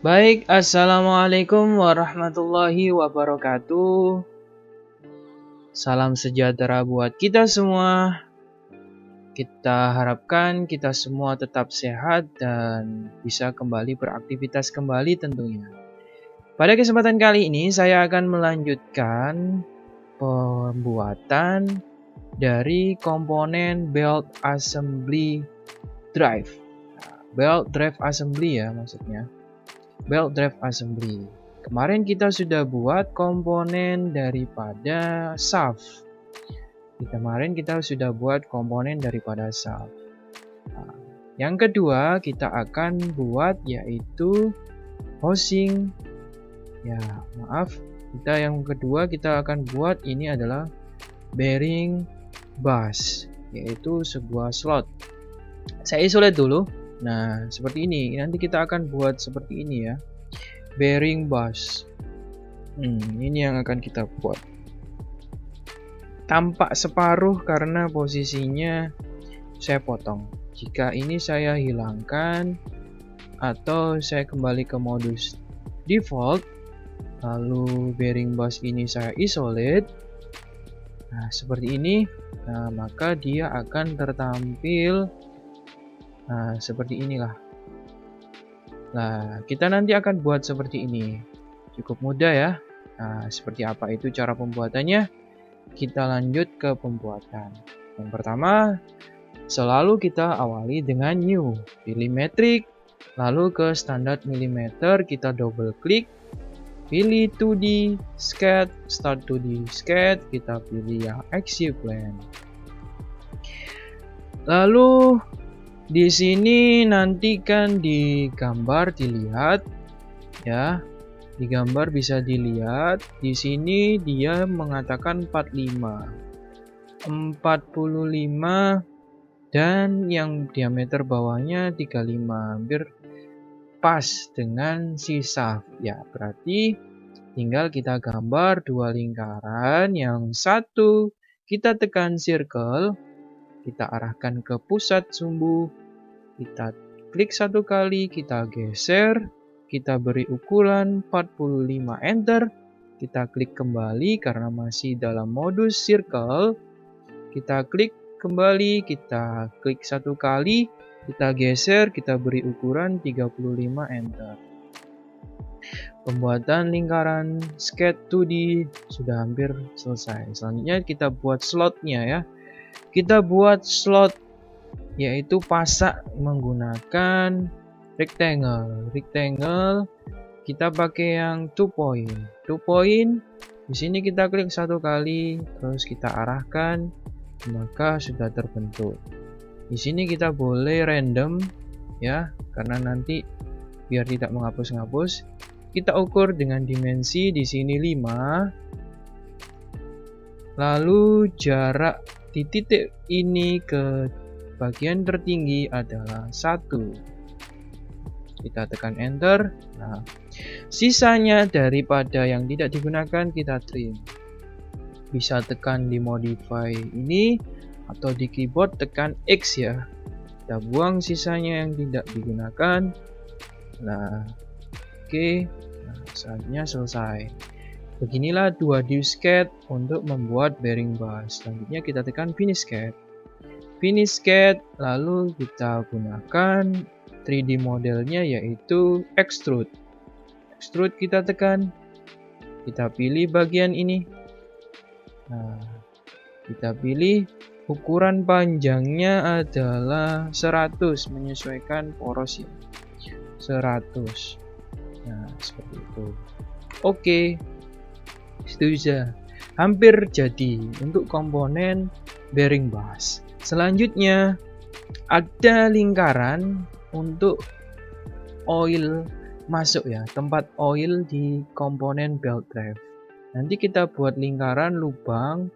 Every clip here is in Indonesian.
Baik, Assalamualaikum warahmatullahi wabarakatuh. Salam sejahtera buat kita semua. Kita harapkan kita semua tetap sehat dan bisa kembali beraktivitas kembali tentunya. Pada kesempatan kali ini saya akan melanjutkan pembuatan dari komponen belt assembly drive. Belt drive assembly ya maksudnya. Belt drive assembly. Kemarin kita sudah buat komponen daripada shaft. Kemarin kita sudah buat komponen daripada shaft. Nah, yang kedua kita akan buat yaitu housing. Ya, maaf. Yang kedua kita akan buat ini adalah bearing bus, yaitu sebuah slot. Saya isolate dulu. Nah, seperti ini. Nanti kita akan buat seperti ini ya. Bearing bus. Ini yang akan kita buat. Tampak separuh karena posisinya saya potong. Jika ini saya hilangkan atau saya kembali ke modus default, lalu bearing bus ini saya isolate. Nah, seperti ini. Nah, maka dia akan tertampil seperti inilah. Nah, kita nanti akan buat seperti ini. Cukup mudah ya. Nah, seperti apa itu cara pembuatannya? Kita lanjut ke pembuatan. Yang pertama, selalu kita awali dengan new. Pilih metric, lalu ke standar milimeter, kita double klik. Pilih 2D sketch, start 2D sketch, kita pilih yang axis plane. Lalu di sini nanti kan di gambar dilihat ya. Di gambar bisa dilihat di sini dia mengatakan 45 dan yang diameter bawahnya 35, hampir pas dengan si shaft ya. Berarti tinggal kita gambar dua lingkaran, yang satu kita tekan circle, kita arahkan ke pusat sumbu, kita klik satu kali, kita geser, kita beri ukuran 45, enter. Kita klik kembali karena masih dalam modus circle. Kita klik kembali, kita klik satu kali, kita geser, kita beri ukuran 35, enter. Pembuatan lingkaran sketch 2D sudah hampir selesai. Selanjutnya kita buat slotnya ya. Kita buat slot yaitu pasak menggunakan rectangle. Kita pakai yang 2 point. Di sini kita klik satu kali, terus kita arahkan, maka sudah terbentuk. Di sini kita boleh random ya, karena nanti biar tidak menghapus-ngapus. Kita ukur dengan dimensi di sini 5. Lalu jarak di titik ini ke bagian tertinggi adalah 1. Kita tekan enter. Nah, sisanya daripada yang tidak digunakan kita trim. Bisa tekan di modify ini atau di keyboard tekan X ya. Kita buang sisanya yang tidak digunakan. Nah, oke. Nah, saatnya selesai. Beginilah 2D sketch untuk membuat bearing bus. Selanjutnya kita tekan finish sketch. Finish sketch, lalu kita gunakan 3D modelnya yaitu extrude. Extrude kita tekan, kita pilih bagian ini. Nah, kita pilih ukuran panjangnya adalah 100, menyesuaikan poros ya. 100. Nah, seperti itu. Oke. Itu saja. Hampir jadi untuk komponen bearing bus. Selanjutnya ada lingkaran untuk oil masuk ya, tempat oil di komponen belt drive. Nanti kita buat lingkaran lubang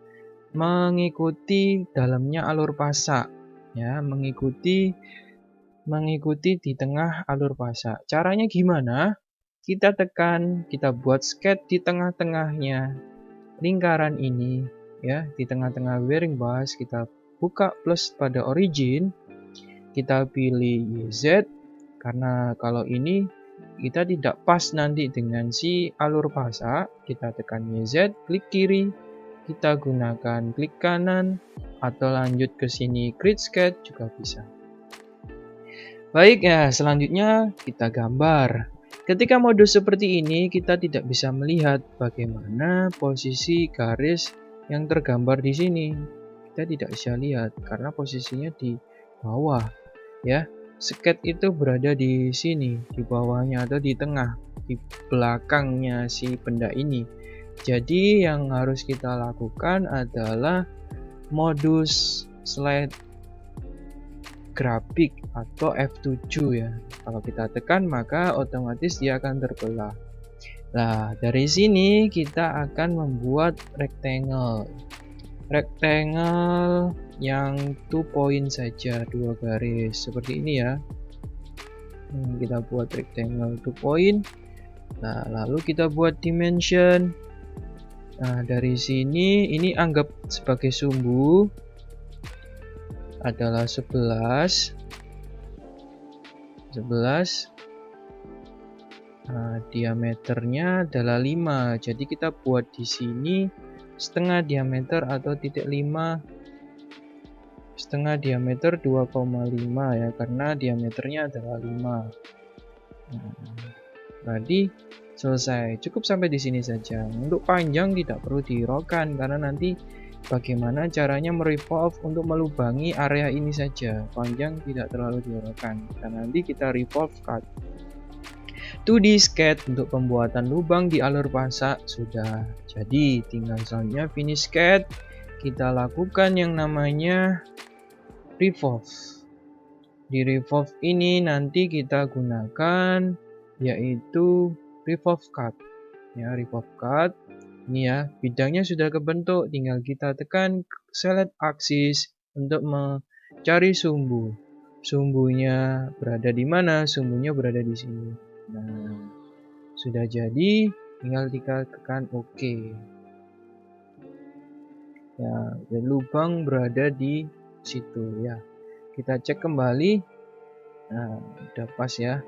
mengikuti dalamnya alur pasak ya, mengikuti di tengah alur pasak. Caranya gimana? Kita tekan, kita buat sketch di tengah-tengahnya lingkaran ini ya, di tengah-tengah bearing bus. Kita buka plus pada origin, kita pilih YZ karena kalau ini kita tidak pas nanti dengan si alur pasak, kita tekan YZ, klik kiri, kita gunakan klik kanan, atau lanjut ke sini create sketch juga bisa. Baik ya, selanjutnya kita gambar. Ketika mode seperti ini, kita tidak bisa melihat bagaimana posisi garis yang tergambar di sini. Kita tidak bisa lihat karena posisinya di bawah, ya. Sketch itu berada di sini, di bawahnya atau di tengah, di belakangnya si benda ini. Jadi yang harus kita lakukan adalah modus slide grafik atau F7 ya. Kalau kita tekan maka otomatis dia akan terbelah. Nah, dari sini kita akan membuat rectangle. Rectangle yang 2 point saja, 2 garis seperti ini ya. Kita buat rectangle 2 point. Nah, lalu kita buat dimension. Nah, dari sini ini anggap sebagai sumbu adalah 11. Nah, diameternya adalah 5. Jadi kita buat di sini setengah diameter atau titik 5, setengah diameter 2,5 ya, karena diameternya adalah 5. Nah, berarti selesai. Cukup sampai di sini saja. Untuk panjang tidak perlu dihiraukan karena nanti bagaimana caranya merevolve untuk melubangi area ini saja. Panjang tidak terlalu dihiraukan. Dan nanti kita revolve cut. 2D sketch untuk pembuatan lubang di alur pasak sudah jadi. Tinggal selanjutnya finish sketch. Kita lakukan yang namanya revolve. Di revolve ini nanti kita gunakan yaitu revolve cut. Ya, revolve cut. Ini ya, bidangnya sudah kebentuk, tinggal kita tekan select axis untuk mencari sumbu. Sumbunya berada di mana? Sumbunya berada di sini. Nah, sudah jadi, tinggal kita tekan OK. Ya, dan lubang berada di situ ya. Kita cek kembali. Nah, udah pas ya.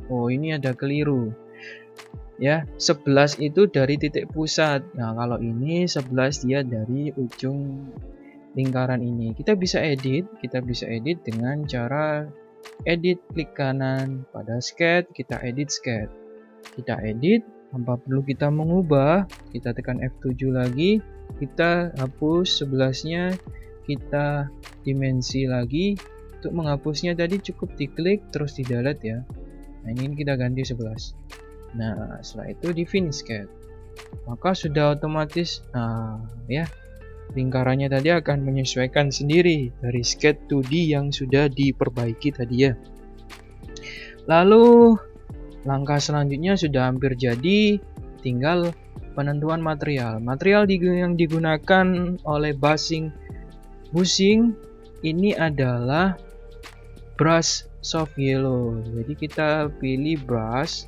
Oh, ini ada keliru. Ya, 11 itu dari titik pusat. Nah, kalau ini 11 dia dari ujung lingkaran ini. Kita bisa edit dengan cara edit klik kanan pada sketch, kita edit sketch. Kita edit, tanpa perlu kita mengubah, kita tekan F7 lagi, kita hapus 11-nya, kita dimensi lagi. Untuk menghapusnya tadi cukup diklik terus di delete ya. Nah, ini kita ganti 11. Nah, setelah itu di finish sketch. Maka sudah otomatis ya, lingkarannya tadi akan menyesuaikan sendiri dari sketch 2D yang sudah diperbaiki tadi ya. Lalu langkah selanjutnya sudah hampir jadi, tinggal penentuan material. Material yang digunakan oleh bushing ini adalah brush soft yellow. Jadi kita pilih brush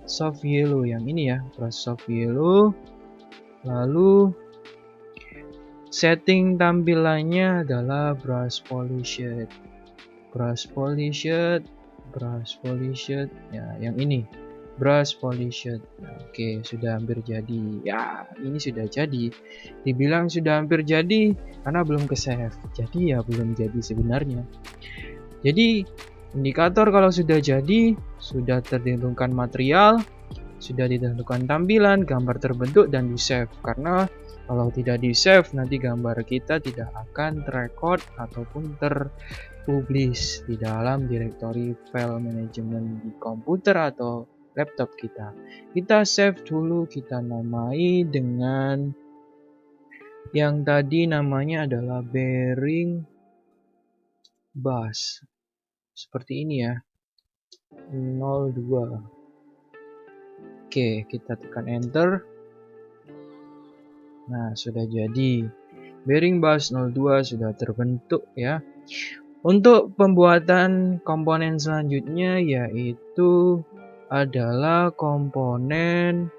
soft yellow yang ini ya, brush soft yellow. Lalu setting tampilannya adalah brush polished ya, yang ini brush polished. Nah, oke, sudah hampir jadi ya. Ini sudah jadi, dibilang sudah hampir jadi karena belum ke save, jadi ya belum jadi sebenarnya. Jadi indikator kalau sudah jadi, sudah ditentukan material, sudah ditentukan tampilan, gambar terbentuk dan di save. Karena kalau tidak di save nanti gambar kita tidak akan terrecord ataupun terpublish di dalam direktori file management di komputer atau laptop kita. Kita save dulu, kita namai dengan yang tadi namanya adalah bearing bus. Seperti ini ya. 02. Oke, kita tekan enter. Nah, sudah jadi. Bearing bus 02 sudah terbentuk ya. Untuk pembuatan komponen selanjutnya yaitu adalah komponen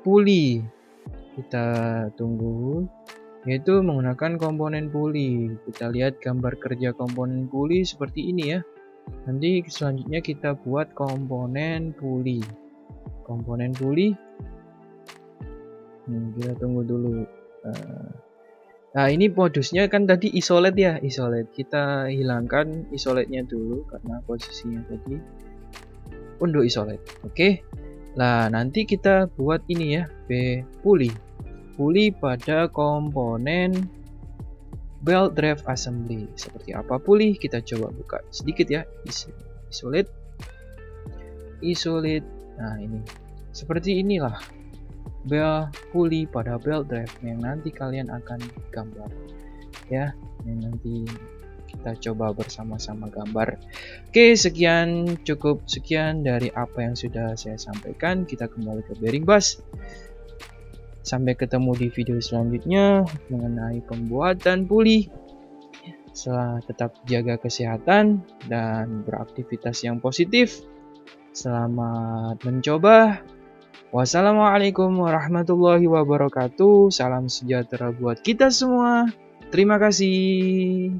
puli. Kita tunggu. yaitu menggunakan komponen puli. Kita lihat gambar kerja komponen puli seperti ini ya. Nanti selanjutnya kita buat komponen puli. Komponen puli. Kita tunggu dulu. Nah, ini modusnya kan tadi isolate ya, isolate. Kita hilangkan isolate-nya dulu karena posisinya tadi untuk isolate. Oke. Nah, nanti kita buat ini ya, puli. Puli pada komponen belt drive assembly. Seperti apa puli? Kita coba buka sedikit ya. Isolate. Isolate. Nah, ini. Seperti inilah puli pada belt drive yang nanti kalian akan gambar ya, yang nanti kita coba bersama-sama gambar. Oke, sekian dari apa yang sudah saya sampaikan. Kita kembali ke bearing bus. Sampai ketemu di video selanjutnya mengenai pembuatan puli. Tetap jaga kesehatan dan beraktivitas yang positif. Selamat mencoba. Wassalamualaikum warahmatullahi wabarakatuh. Salam sejahtera buat kita semua. Terima kasih.